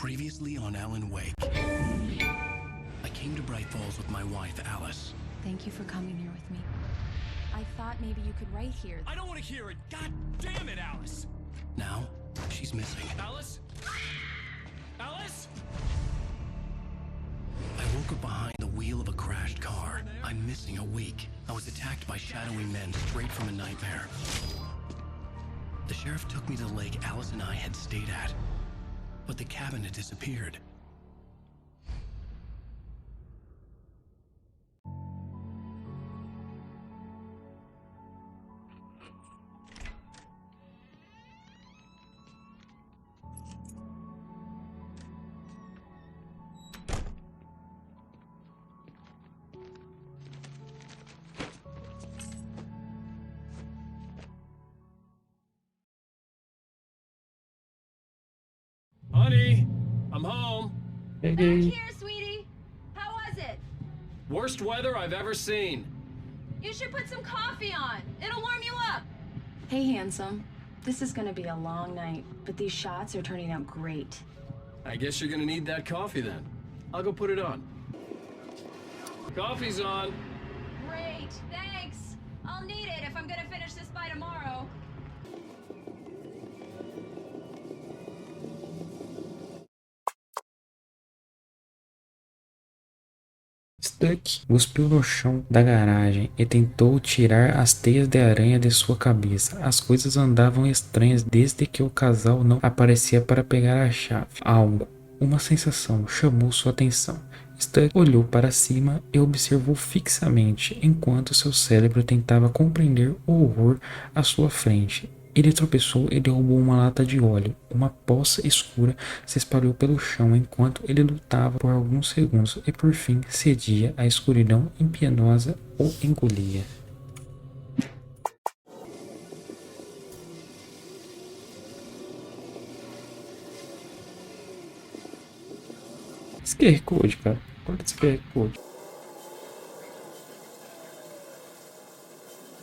Previously on Alan Wake. I came to Bright Falls with my wife, Alice. Thank you for coming here with me. I thought maybe you could write here. I don't want to hear it! God damn it, Alice! Now, she's missing. Alice? Alice? I woke up behind the wheel of a crashed car. I'm missing a week. I was attacked by shadowy men straight from a nightmare. The sheriff took me to the lake Alice and I had stayed at. But the cabin had disappeared. Honey, I'm home. Back here, sweetie. How was it? Worst weather I've ever seen. You should put some coffee on. It'll warm you up. Hey, handsome. This is gonna be a long night, but these shots are turning out great. I guess you're gonna need that coffee then. I'll go put it on. Coffee's on. Great, thanks. I'll need it if I'm gonna finish this by tomorrow. Stuck cuspiu no chão da garagem e tentou tirar as teias de aranha de sua cabeça. As coisas andavam estranhas desde que o casal não aparecia para pegar a chave. Algo, uma sensação, chamou sua atenção. Stuck olhou para cima e observou fixamente enquanto seu cérebro tentava compreender o horror à sua frente. Ele tropeçou e derrubou uma lata de óleo. Uma poça escura se espalhou pelo chão enquanto ele lutava por alguns segundos e por fim cedia à escuridão impiedosa o engolia. Esse QR Code, cara. Olha esse QR Code.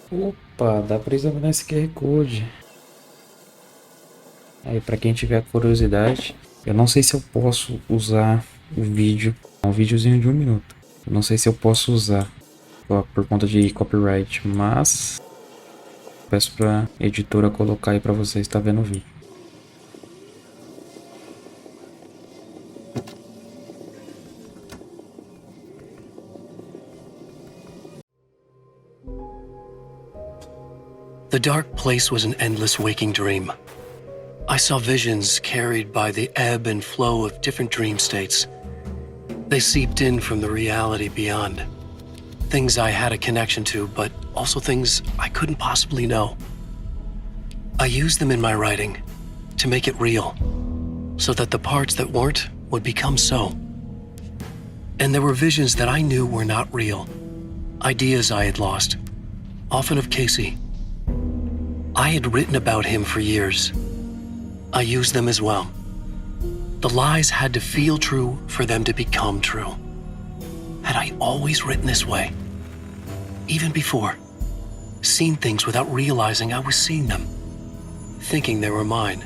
Opa, dá pra examinar esse QR Code. Aí, pra quem tiver curiosidade, eu não sei se eu posso usar o vídeo, um videozinho de 1 minuto. Eu não sei se eu posso usar por conta de copyright, mas peço pra editora colocar aí pra vocês estar vendo o vídeo. The dark place was an endless waking dream. I saw visions carried by the ebb and flow of different dream states. They seeped in from the reality beyond. Things I had a connection to, but also things I couldn't possibly know. I used them in my writing to make it real, so that the parts that weren't would become so. And there were visions that I knew were not real. Ideas I had lost, often of Casey. I had written about him for years. I used them as well. The lies had to feel true for them to become true. Had I always written this way? Even before? Seen things without realizing I was seeing them? Thinking they were mine?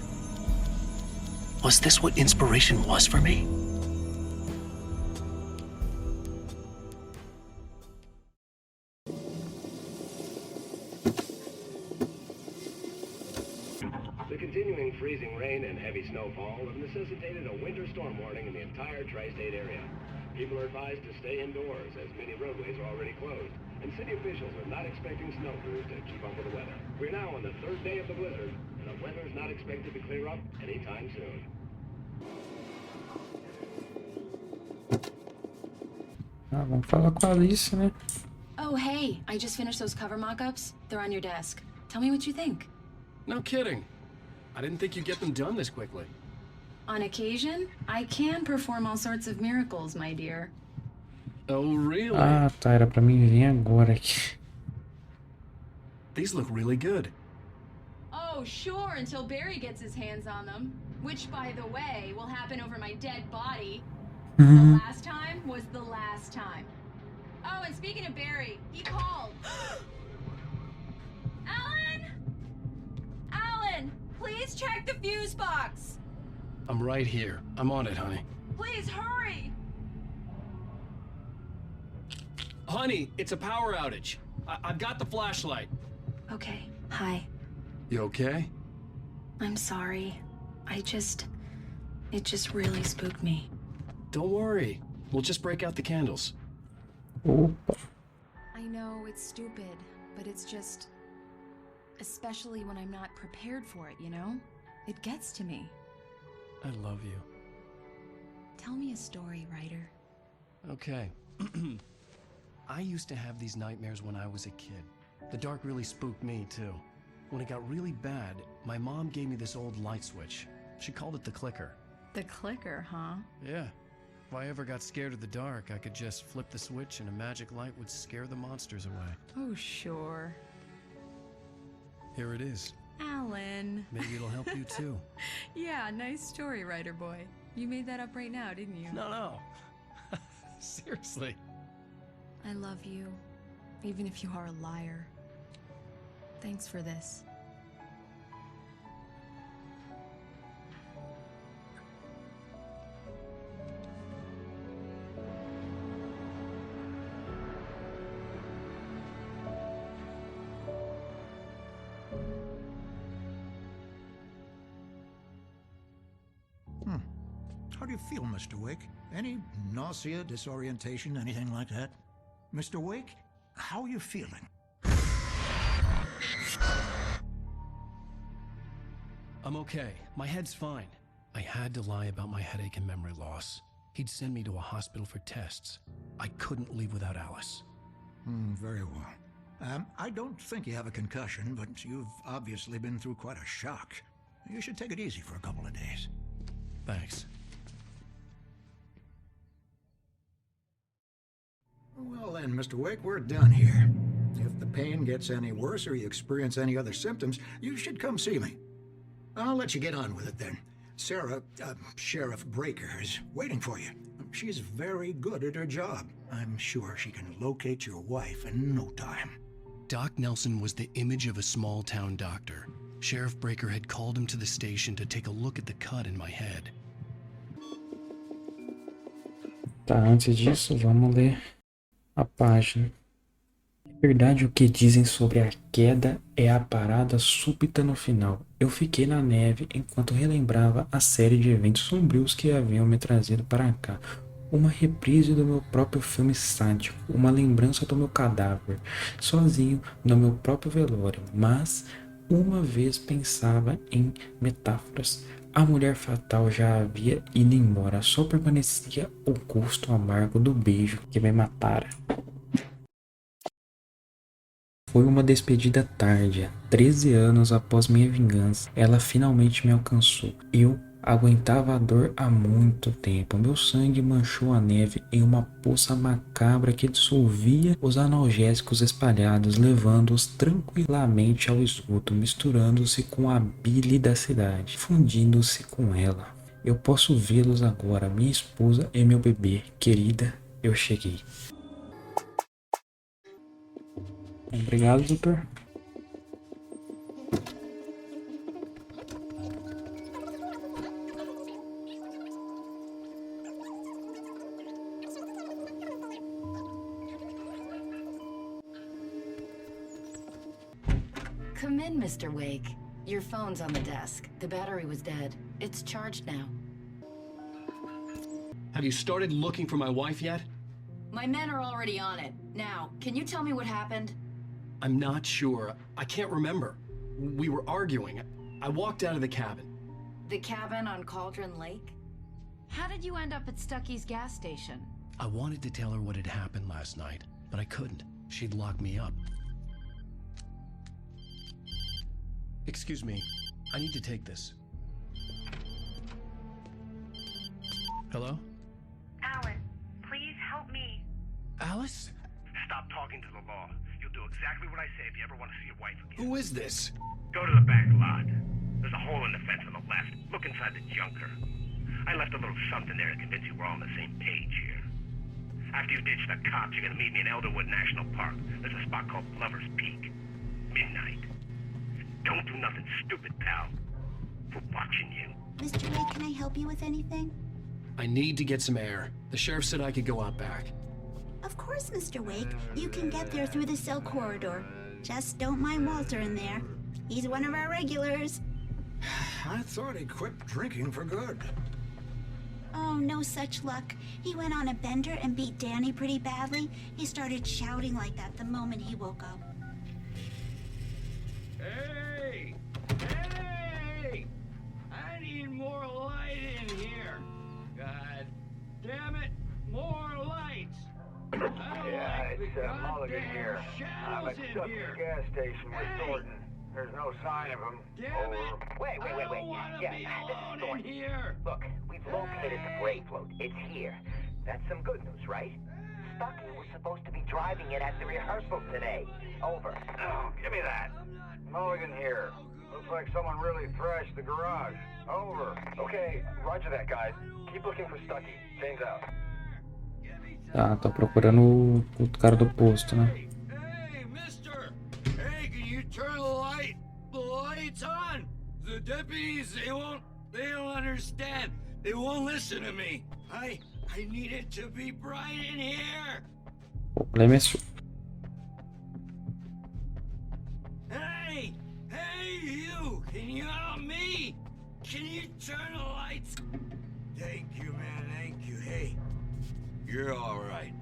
Was this what inspiration was for me? The continuing freezing rain and heavy snowfall have necessitated a winter storm warning in the entire tri-state area. People are advised to stay indoors as many roadways are already closed, and city officials are not expecting snow crews to keep up with the weather. We're now on the 3rd day of the blizzard, and the weather is not expected to clear up anytime soon. Vamos falar com a Alice, né? Oh, hey, I just finished those cover mock-ups. They're on your desk. Tell me what you think. No kidding. I didn't think you'd get them done this quickly. On occasion, I can perform all sorts of miracles, my dear. Oh, really? Ah, tá, era pra mim vir agora aqui. These look really good. Oh, sure, until Barry gets his hands on them. Which, by the way, will happen over my dead body. The last time was the last time. Oh, and speaking of Barry, he called. Alan! Alan! Please check the fuse box! I'm right here. I'm on it, honey. Please hurry! Honey, it's a power outage. I've got the flashlight. Okay, hi. You okay? I'm sorry. It just really spooked me. Don't worry. We'll just break out the candles. Opa. I know it's stupid, but it's just... Especially when I'm not prepared for it, you know? It gets to me. I love you. Tell me a story, writer. Okay. I used to have these nightmares when I was a kid. The dark really spooked me, too. When it got really bad, my mom gave me this old light switch. She called it the clicker. The clicker, huh? Yeah. If I ever got scared of the dark, I could just flip the switch and a magic light would scare the monsters away. Oh, sure. Here it is. Alan. Maybe it'll help you, too. Yeah, nice story, writer boy. You made that up right now, didn't you? No. Seriously. I love you, even if you are a liar. Thanks for this. How do you feel, Mr. Wake? Any nausea, disorientation, anything like that? Mr. Wake, how are you feeling? I'm okay. My head's fine. I had to lie about my headache and memory loss. He'd send me to a hospital for tests. I couldn't leave without Alice. Very well. I don't think you have a concussion, but you've obviously been through quite a shock. You should take it easy for a couple of days. Thanks. Well then, Mr. Wake, we're done here. If the pain gets any worse or you experience any other symptoms, you should come see me. I'll let you get on with it then. Sarah, Sheriff Breaker, is waiting for you. She's very good at her job. I'm sure she can locate your wife in no time. Doc Nelson was the image of a small-town doctor. Sheriff Breaker had called him to the station to take a look at the cut in my head. Tá, antes disso, vamos ler a página. É verdade o que dizem sobre a queda é a parada súbita no final. Eu fiquei na neve enquanto relembrava a série de eventos sombrios que haviam me trazido para cá. Uma reprise do meu próprio filme sádico, uma lembrança do meu cadáver, sozinho no meu próprio velório, mas uma vez pensava em metáforas. A mulher fatal já havia ido embora, só permanecia o gosto amargo do beijo que me matara. Foi uma despedida tardia. 13 anos após minha vingança, ela finalmente me alcançou. Eu aguentava a dor há muito tempo. Meu sangue manchou a neve em uma poça macabra que dissolvia os analgésicos espalhados, levando-os tranquilamente ao esgoto, misturando-se com a bile da cidade, fundindo-se com ela. Eu posso vê-los agora, minha esposa e meu bebê. Querida, eu cheguei. Obrigado, doutor. Come in, Mr. Wake. Your phone's on the desk. The battery was dead. It's charged now. Have you started looking for my wife yet? My men are already on it. Now, can you tell me what happened? I'm not sure. I can't remember. We were arguing. I walked out of the cabin. The cabin on Cauldron Lake? How did you end up at Stucky's gas station? I wanted to tell her what had happened last night, but I couldn't. She'd lock me up. Excuse me. I need to take this. Hello? Alan, please help me. Alice? Stop talking to the law. You'll do exactly what I say if you ever want to see your wife again. Who is this? Go to the back lot. There's a hole in the fence on the left. Look inside the junker. I left a little something there to convince you we're all on the same page here. After you ditch the cops, you're gonna meet me in Elderwood National Park. There's a spot called Lover's Peak. Midnight. Don't do nothing stupid, pal. for watching you. Mr. Wake, can I help you with anything? I need to get some air. The sheriff said I could go out back. Of course, Mr. Wake. You can get there through the cell corridor. Just don't mind Walter in there. He's one of our regulars. I thought he quit drinking for good. Oh, no such luck. He went on a bender and beat Danny pretty badly. He started shouting like that the moment he woke up. Hey! Hey! I need more light in here. God damn it, more lights. Yeah, it's Mulligan here. I'm at Stuck's gas station with Thornton. There's no sign of him. Over. Wait. Yeah, this is Thornton. Look, we've located the gray float. It's here. That's some good news, right? Stucky was supposed to be driving it at the rehearsal today. Over. Oh, give me that. Mulligan here. Looks like someone really thrashed the garage. Over. Okay, roger that, guys. Keep looking for Stucky. James out. Tá, tô procurando o cara do posto, né? Hey, mister! Hey, can you turn the lights on? The deputies, they don't understand. They won't listen to me. I need it to be bright in here. O problema é seu. Hey, you! Can you help me? Can you turn the lights? Thank you, man, thank you. Hey, you're all right.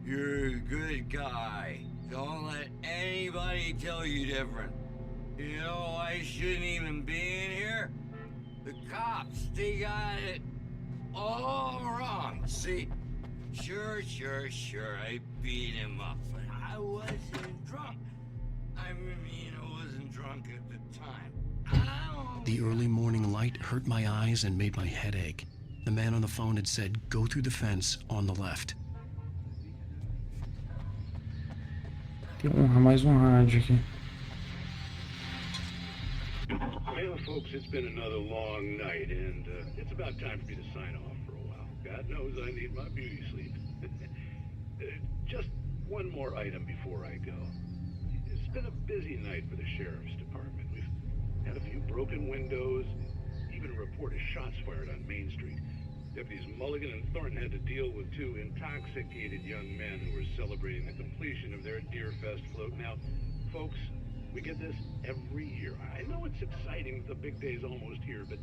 You're a good guy. Don't let anybody tell you different. You know, I shouldn't even be in here. The cops, they got it all wrong. See, sure, I beat him up, but I wasn't drunk. I wasn't drunk at the time. The early morning light hurt my eyes and made my head ache. The man on the phone had said, go through the fence on the left. Tem mais rádio aqui. Well, folks, it's been another long night, and it's about time for me to sign off for a while. God knows I need my beauty sleep. Just one more item before I go. It's been a busy night for the sheriff's department. We've had a few broken windows, even a report of shots fired on Main Street. Deputies Mulligan and Thornton had to deal with two intoxicated young men who were celebrating the completion of their Deerfest float. Now, folks, we get this every year. I know it's exciting, the big day's almost here, but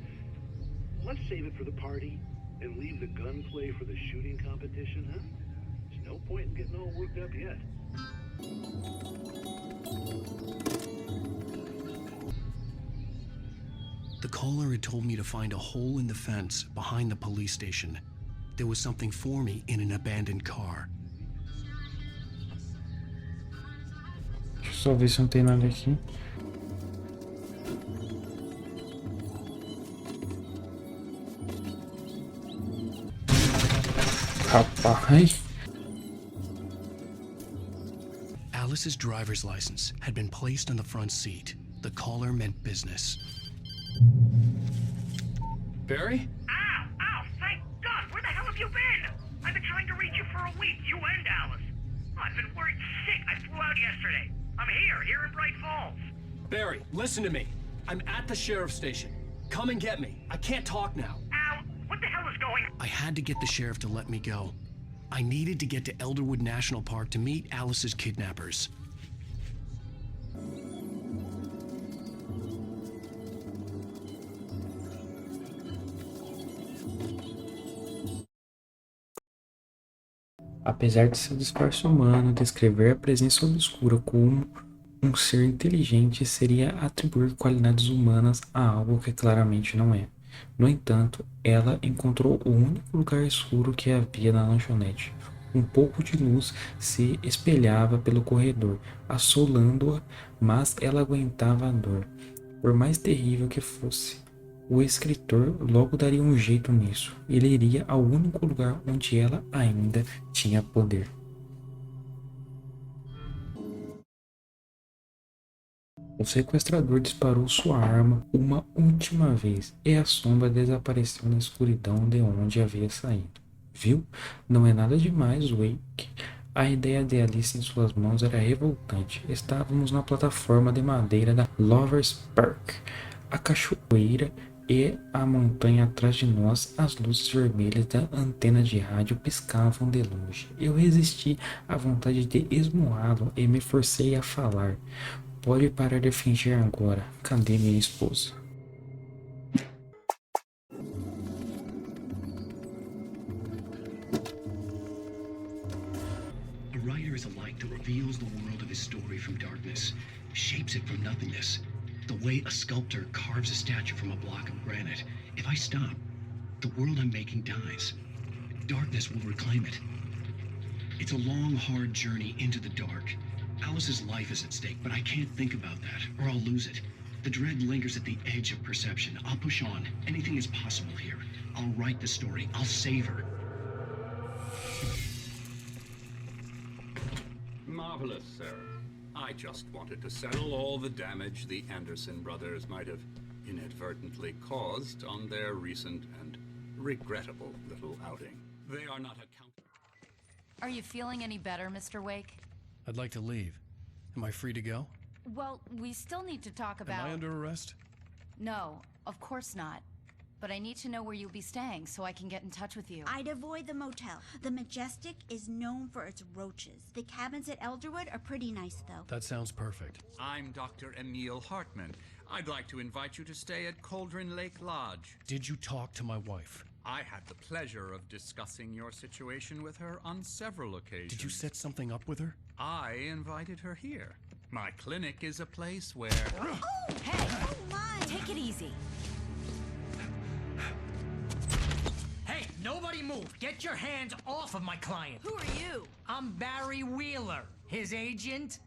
let's save it for the party and leave the gunplay for the shooting competition, huh? There's no point in getting all worked up yet. The caller had told me to find a hole in the fence behind the police station. There was something for me in an abandoned car. Deixa eu só ver se não tem nada aqui. Rapaz. Alice's driver's license had been placed on the front seat. The caller meant business. Barry? Ow! Thank God! Where the hell have you been? I've been trying to reach you for a week, you and Alice. Oh, I've been worried sick. I flew out yesterday. I'm here in Bright Falls. Barry, listen to me. I'm at the sheriff's station. Come and get me. I can't talk now. Ow! What the hell is going on? I had to get the sheriff to let me go. I needed to get to Elderwood National Park to meet Alice's kidnappers. Apesar de seu disfarce humano descrever a presença obscura como um ser inteligente, seria atribuir qualidades humanas a algo que claramente não é. No entanto, ela encontrou o único lugar escuro que havia na lanchonete. Um pouco de luz se espelhava pelo corredor, assolando-a, mas ela aguentava a dor, por mais terrível que fosse. O escritor logo daria um jeito nisso. Ele iria ao único lugar onde ela ainda tinha poder. O sequestrador disparou sua arma uma última vez e a sombra desapareceu na escuridão de onde havia saído. Viu? Não é nada demais, Wake. A ideia de Alice em suas mãos era revoltante. Estávamos na plataforma de madeira da Lovers Park. A cachoeira e a montanha atrás de nós, as luzes vermelhas da antena de rádio piscavam de longe. Eu resisti à vontade de esmoá-lo e me forcei a falar. Pode parar de fingir agora. Cadê minha esposa? A writer is a light that reveals the world of his story from darkness, shapes it from nothingness. The way a sculptor carves a statue from a block of granite. If I stop, the world I'm making dies. Darkness will reclaim it. It's a long, hard journey into the dark. Alice's life is at stake, but I can't think about that, or I'll lose it. The dread lingers at the edge of perception. I'll push on. Anything is possible here. I'll write the story. I'll save her. Marvelous, sir. I just wanted to settle all the damage the Anderson brothers might have inadvertently caused on their recent and regrettable little outing. They are not accountable. Are you feeling any better, Mr. Wake? I'd like to leave. Am I free to go? Well, we still need to talk about... Am I under arrest? No, of course not. But I need to know where you'll be staying so I can get in touch with you. I'd avoid the motel. The Majestic is known for its roaches. The cabins at Elderwood are pretty nice, though. That sounds perfect. I'm Dr. Emil Hartman. I'd like to invite you to stay at Cauldron Lake Lodge. Did you talk to my wife? I had the pleasure of discussing your situation with her on several occasions. Did you set something up with her? I invited her here. My clinic is a place where... Oh, hey! Oh, my! Take it easy. Hey, nobody move! Get your hands off of my client! Who are you? I'm Barry Wheeler, his agent.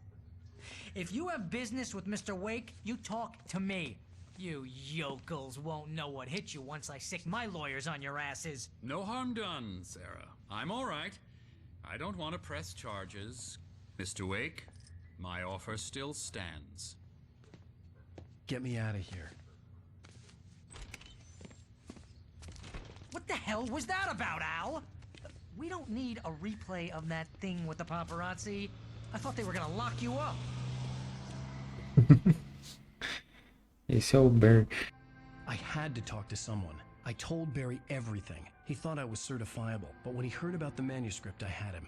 If you have business with Mr. Wake, you talk to me. You yokels won't know what hit you once I sick my lawyers on your asses. No harm done, Sarah. I'm all right. I don't want to press charges. Mr. Wake, my offer still stands. Get me out of here. What the hell was that about, Al? We don't need a replay of that thing with the paparazzi. I thought they were gonna lock you up. Esse é o Barry. I had to talk to someone. I told Barry everything. He thought I was certifiable, but when he heard about the manuscript, I had him.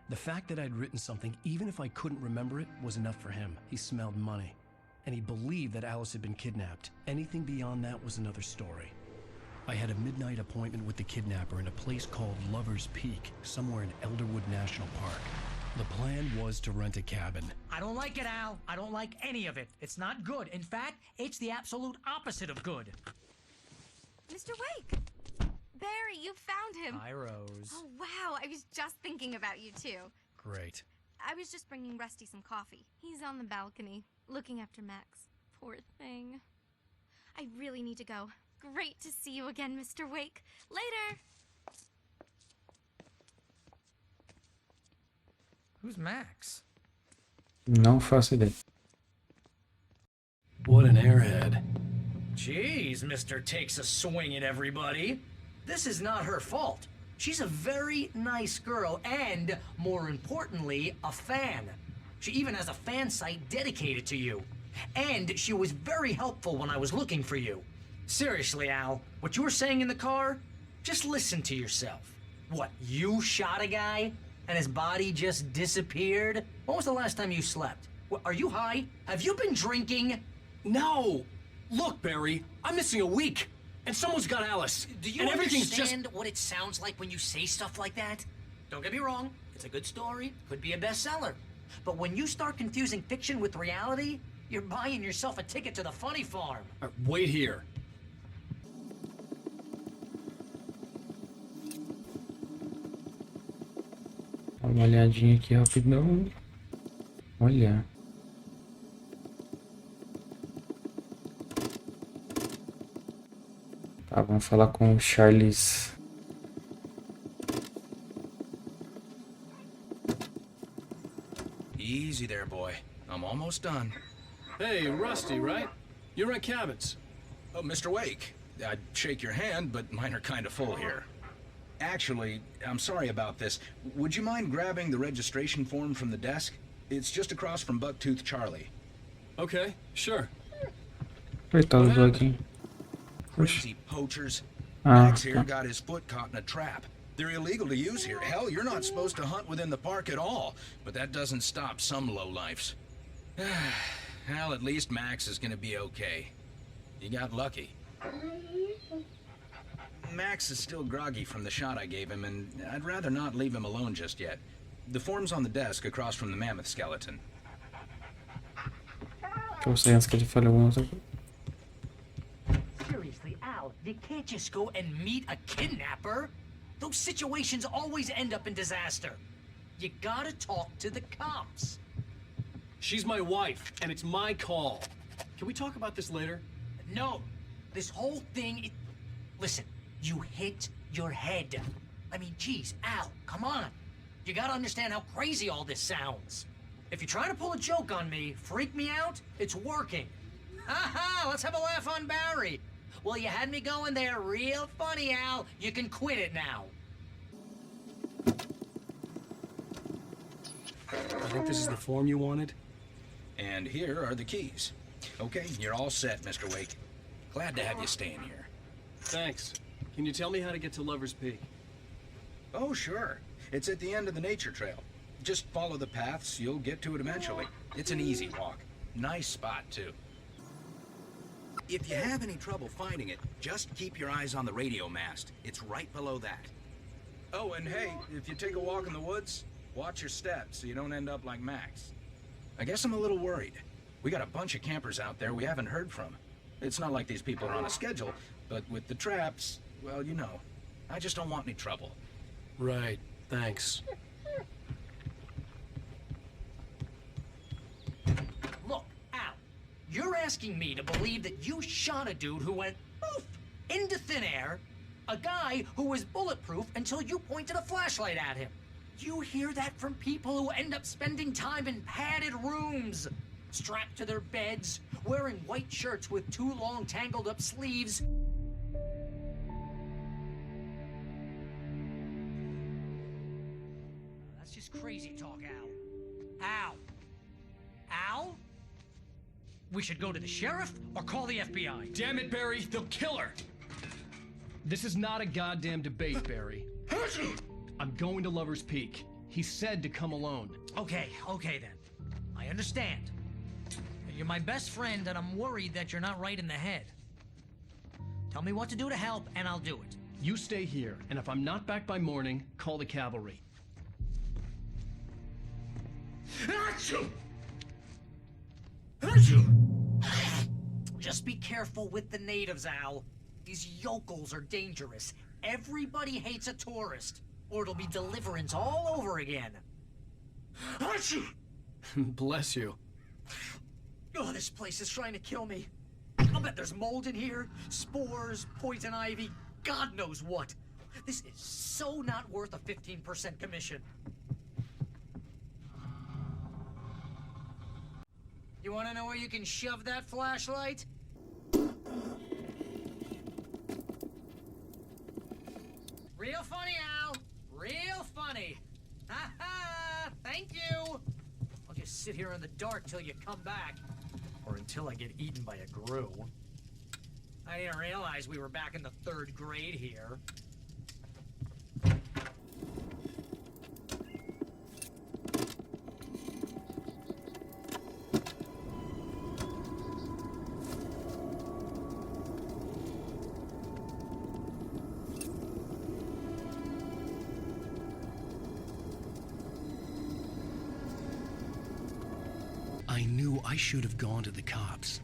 The fact that I'd written something, even if I couldn't remember it, was enough for him. He smelled money. And he believed that Alice had been kidnapped. Anything beyond that was another story. I had a midnight appointment with the kidnapper in a place called Lover's Peak, somewhere in Elderwood National Park. The plan was to rent a cabin. I don't like it, Al. I don't like any of it. It's not good. In fact, it's the absolute opposite of good. Mr. Wake! Barry, you found him! Hi, Rose. Oh, wow. I was just thinking about you, too. Great. I was just bringing Rusty some coffee. He's on the balcony, looking after Max. Poor thing. I really need to go. Great to see you again, Mr. Wake. Later! Who's Max? Não faço ideia. What an airhead. Jeez, Mr. Takes a swing at everybody. This is not her fault. She's a very nice girl and, more importantly, a fan. She even has a fan site dedicated to you. And she was very helpful when I was looking for you. Seriously, Al, what you were saying in the car? Just listen to yourself. What, you shot a guy? And his body just disappeared? When was the last time you slept? What, are you high? Have you been drinking? No! Look, Barry, I'm missing a week. And someone's got Alice. Do you and everything's understand what it sounds like when you say stuff like that? Don't get me wrong, it's a good story, could be a bestseller. But when you start confusing fiction with reality, you're buying yourself a ticket to the funny farm. Wait here. Dá uma olhadinha aqui rapidão. Olha. Tá, vamos falar com o Charles. Easy there, boy. I'm almost done. Hey, Rusty, right? You rent cabins. Oh, Mr. Wake. I'd shake your hand, but mine are kind of full here. Actually, I'm sorry about this. Would you mind grabbing the registration form from the desk? It's just across from Bucktooth Charlie. Okay, sure. Coitado do Bucky. crazy poachers. Ah, Max here tá. got his foot caught in a trap. They're illegal to use here. Hell, you're not supposed to hunt within the park at all. But that doesn't stop some lowlifes. Well, at least Max is gonna be okay. You got lucky. Max is still groggy from the shot I gave him, and I'd rather not leave him alone just yet. The form's on the desk across from the mammoth skeleton. Eu sei antes que ele fale alguma outra coisa. Seriously, Al, you can't just go and meet a kidnapper. Those situations always end up in disaster. You gotta talk to the cops. She's my wife, and it's my call. Can we talk about this later? No, this whole thing, listen, you hit your head. I mean, geez, Al, come on. You gotta understand how crazy all this sounds. If you're trying to pull a joke on me, freak me out, it's working. Ha, let's have a laugh on Barry. Well, you had me going there real funny, Al. You can quit it now. I think this is the form you wanted. And here are the keys. Okay, you're all set, Mr. Wake. Glad to have you staying here. Thanks. Can you tell me how to get to Lover's Peak? Oh, sure. It's at the end of the nature trail. Just follow the paths, you'll get to it eventually. It's an easy walk. Nice spot, too. If you have any trouble finding it, just keep your eyes on the radio mast. It's right below that. Oh, and hey, if you take a walk in the woods, watch your steps so you don't end up like Max. I guess I'm a little worried. We got a bunch of campers out there we haven't heard from. It's not like these people are on a schedule, but with the traps, well, you know, I just don't want any trouble. Right, thanks. Look, Al, you're asking me to believe that you shot a dude who went poof into thin air, a guy who was bulletproof until you pointed a flashlight at him. You hear that from people who end up spending time in padded rooms, strapped to their beds, wearing white shirts with too long tangled up sleeves. That's just crazy talk, Al. Al? Al? We should go to the sheriff or call the FBI. Damn it, Barry, they'll kill her! This is not a goddamn debate, Barry. I'm going to Lover's Peak. He said to come alone. Okay then. I understand. You're my best friend, and I'm worried that you're not right in the head. Tell me what to do to help, and I'll do it. You stay here, and if I'm not back by morning, call the cavalry. Acham! Acham! Just be careful with the natives, Al. These yokels are dangerous. Everybody hates a tourist, or it'll be deliverance all over again. Acham! Bless you. Oh, this place is trying to kill me. I'll bet there's mold in here, spores, poison ivy, God knows what. This is so not worth a 15% commission. You want to know where you can shove that flashlight? Real funny, Al. Real funny. Ha ha! Thank you. I'll just sit here in the dark till you come back. Or until I get eaten by a grue. I didn't realize we were back in the 3rd grade here. I knew I should have gone to the cops.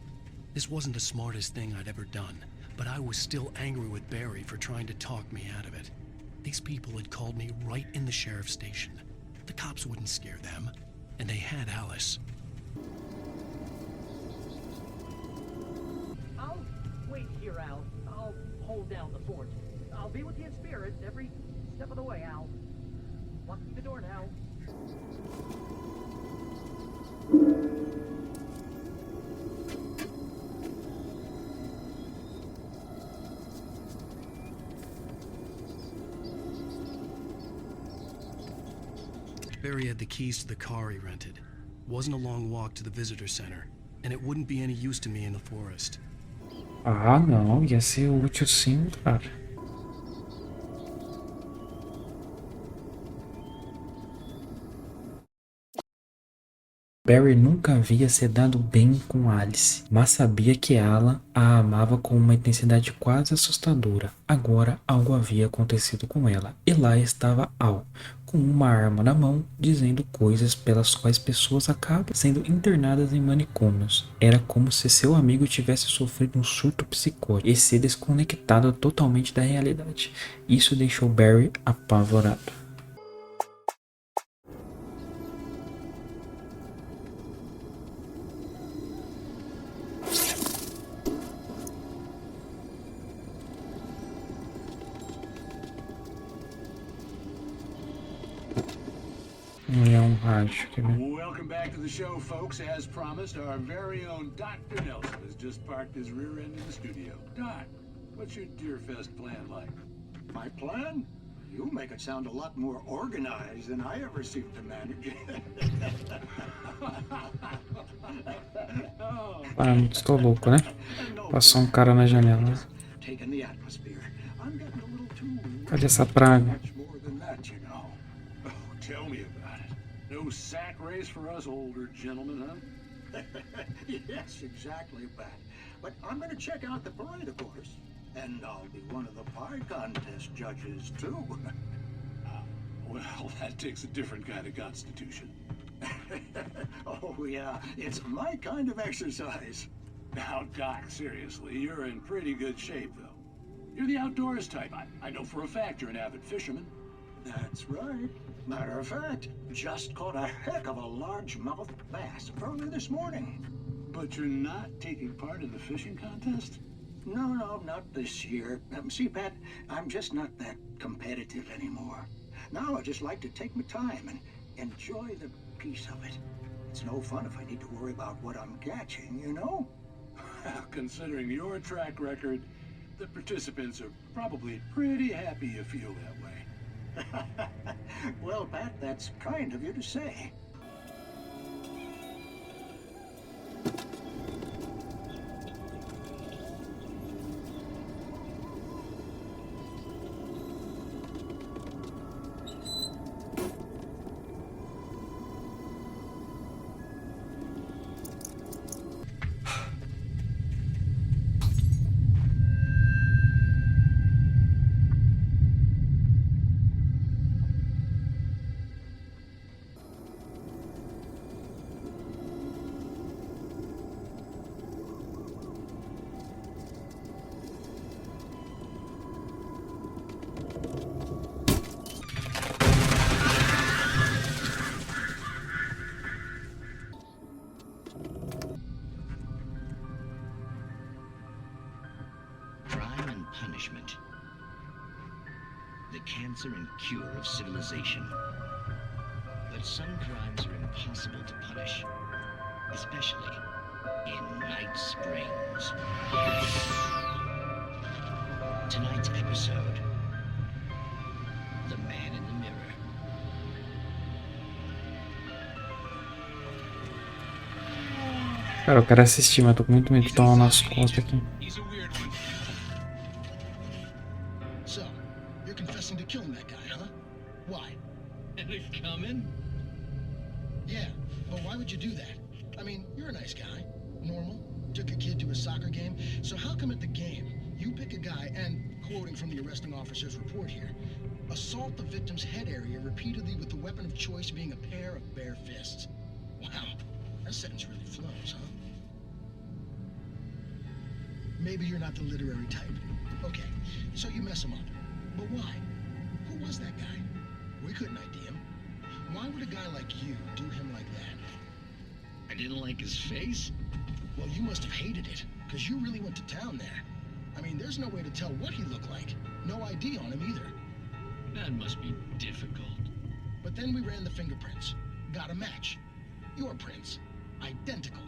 This wasn't the smartest thing I'd ever done, but I was still angry with Barry for trying to talk me out of it. These people had called me right in the sheriff's station. The cops wouldn't scare them, and they had Alice. I'll wait here, Al. I'll hold down the fort. I'll be with you in spirit every step of the way, Al. Locking the door now. Barry had the keys to the car he rented. Wasn't a long walk to the visitor center, and it wouldn't be any use to me in the forest. Ah, não, ia ser útil sim, cara. Barry nunca havia se dado bem com Alice, mas sabia que ela a amava com uma intensidade quase assustadora. Agora algo havia acontecido com ela, e lá estava Al, com uma arma na mão, dizendo coisas pelas quais pessoas acabam sendo internadas em manicômios. Era como se seu amigo tivesse sofrido um surto psicótico e se desconectado totalmente da realidade. Isso deixou Barry apavorado. É um rádio, quer ver? Welcome back to the show, folks. As promised, our very own Dr. Nelson has just parked his rear end in the studio. Doc, what's your Deerfest plan like? My plan? You make it sound a lot more organized than I ever seem to manage. Ah, estou louco, né? Passou um cara na janela. Taking the atmosphere. I'm getting a little too Cadê essa praga? Much more than that, you know. Oh, tell me about it. No sack race for us older gentlemen, huh? Yes, exactly, Pat. But I'm going to check out the parade, of course. And I'll be one of the pie contest judges, too. Well, that takes a different kind of constitution. Oh, yeah. It's my kind of exercise. Now, Doc, seriously, you're in pretty good shape, though. You're the outdoors type. I know for a fact you're an avid fisherman. That's right. Matter of fact, just caught a heck of a largemouth bass early this morning. But you're not taking part in the fishing contest? No, not this year. See, Pat, I'm just not that competitive anymore. Now I just like to take my time and enjoy the peace of it. It's no fun if I need to worry about what I'm catching, you know? Considering your track record, the participants are probably pretty happy you feel that way. Well, Pat, that's kind of you to say. Crime and punishment. The cancer and cure of civilization. But some crimes are impossible to punish, especially in Night Springs. Tonight's episode, The Man in the Mirror. Cara, eu quero assistir, mas tô com muito medo de tomar nas costas aqui. So, you're confessing to killing that guy, huh? Why? And it's coming? Yeah, but why would you do that? I mean, you're a nice guy. Normal. Took a kid to a soccer game. So how come at the game, you pick a guy and, quoting from the arresting officer's report here, assault the victim's head area repeatedly with the weapon of choice being a pair of bare fists? Wow, that sentence really flows, huh? Maybe you're not the literary type. Okay, so you mess him up. But why? Who was that guy? We couldn't ID him. Why would a guy like you do him like that? I didn't like his face? Well, you must have hated it, because you really went to town there. I mean, there's no way to tell what he looked like. No ID on him either. That must be difficult. But then we ran the fingerprints. Got a match. Your prints. Identical.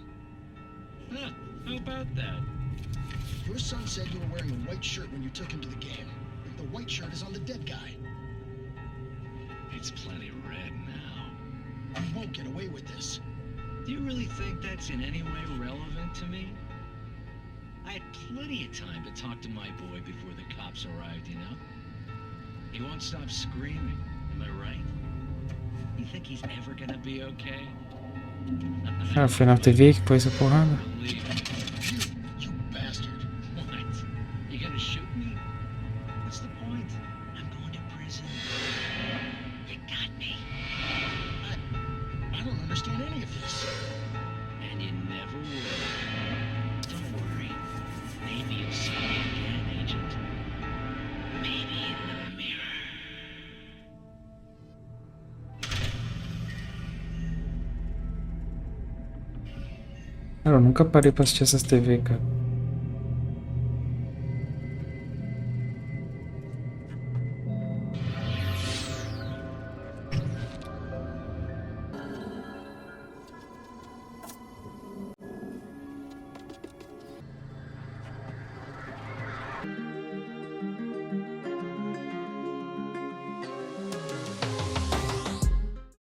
Huh, how about that? Your son said you were wearing a white shirt when you took him to the game. The white shirt is on the dead guy. It's plenty red now. You won't get away with this. Do you really think that's in any way relevant to me? I had plenty of time to talk to my boy before the cops arrived, you know? He won't stop screaming, am I right? You think he's ever gonna be okay? Ah, foi na TV que pôs essa porrada? You bastard. What? You gonna shoot me? What's the point? I'm going to prison. You got me. I don't understand any of this. And you never will. Don't worry. Maybe you'll see me again, Agent. Maybe in the mirror. Cara, eu nunca parei pra assistir essas TV, cara.